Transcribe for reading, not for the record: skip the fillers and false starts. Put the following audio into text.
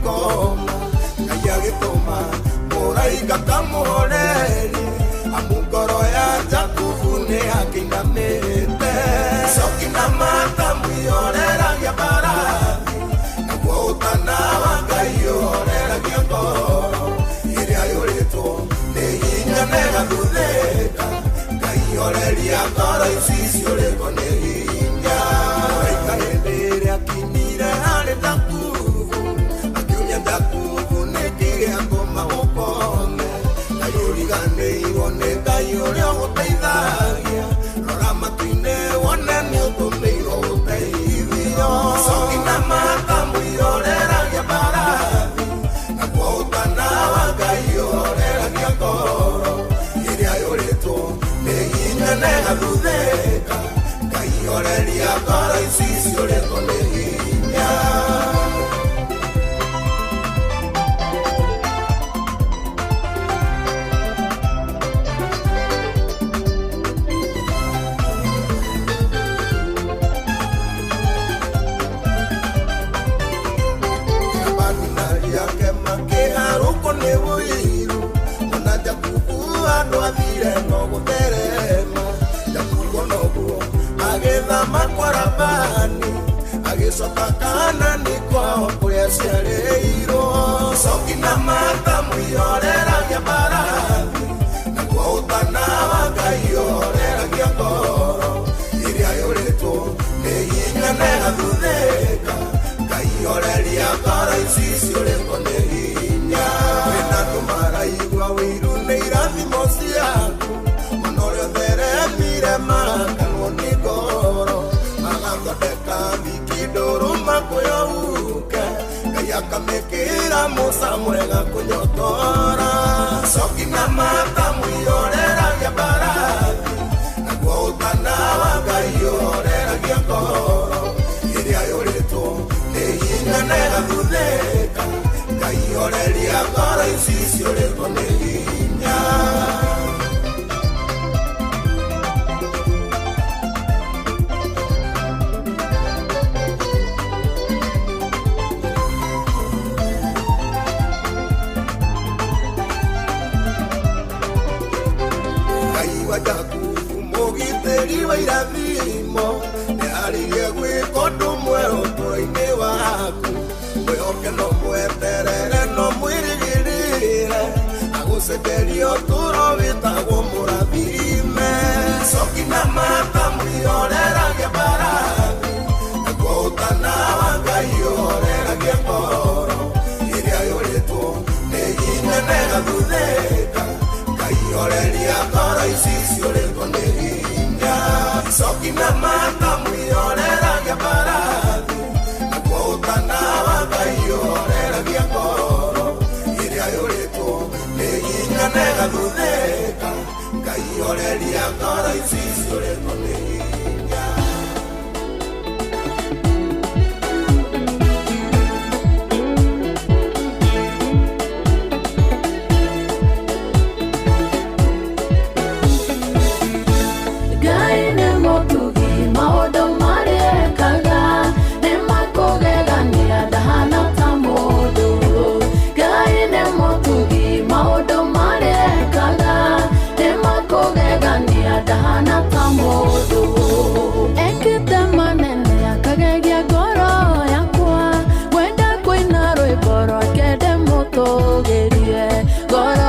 ngoma Ngai agĩtũma mũraika kamũhoreri amu ngoro ya Jakubu nĩ akĩinamĩte coki na mata mwĩhoreragia mbarathi naguo ũtana wa Ngai ũhoreragia ngoro ĩrĩa yũrĩtwo nĩ hinya na ĩgathuthĩka Ngai oreria ngoro ici ciũrĩtwo nĩ hinya mũraika hĩndĩ ĩrĩa akinyire harĩ Jakubu akiuria Jakubu nĩ kĩgĩa ngoma ũkone Ngai ũriganĩirwo nĩ Ngai ũrĩa ũgũteithagia rora matu-inĩ wone nĩ ũtũmĩirwo ũteithio coki na mata mwĩhoreragia mbarathi naguo ũtana wa Ngai ũhoreragia ngoro ĩrĩa yũrĩtwo nĩ hinya na ĩgathuthĩka Ngai oreria ngoro ici ciũrĩtwo nĩ hinya Agĩcoka Kanani kwao kũrĩa ciarĩirwo coki na mata mwĩhoreragia mbarathi naguo ũtana wa Ngai ũhoreragia ngoro ĩrĩa yũrĩtwo nĩ hinya na ĩgathuthĩka Ngai oreria ngoro ici ciũrĩtwo nĩ hinya wĩna andũ maraigua wĩiru nĩ irathimo ciaku ona ũrĩa ũtheremire makanwo nĩ ngoro agathondeka ndũrũma kwĩyũke Ngai akamĩkĩra mũca mwega kũnyotora coki na mata mwĩhoreragia mbarathi naguo ũtana wa Ngai ũhoreragia ngoro ĩrĩa yũrĩtwo nĩ hinya na ĩgathuthĩka Ngai oreria ngoro ici ciũrĩtwo nĩ hinya Jakubu mũgitĩri wa irathimo nĩaririe gwĩka ũndũ mwerũ ũtũũro-inĩ waku mwĩhoke no mweterere no mwĩrĩgĩrĩre agũcenjerie ũtũũro wĩtagwo mũrathime coki na mata mwĩhoreragia mbarathi naguo ũtana wa Ngai ũhoreragia ngoro ĩrĩa yũrĩtwo nĩ hinya na ĩgathuthĩka Ngai oreria ngoro ici ciũrĩtwo nĩ hinya coki na mata mwĩhoreragia mbarathi naguo ũtana wa Ngai ũhoreragia ngoro ĩrĩa yũrĩtwo nĩ hinya na ĩgathuthĩka Ngai oreria ngoro ici ciũrĩtwo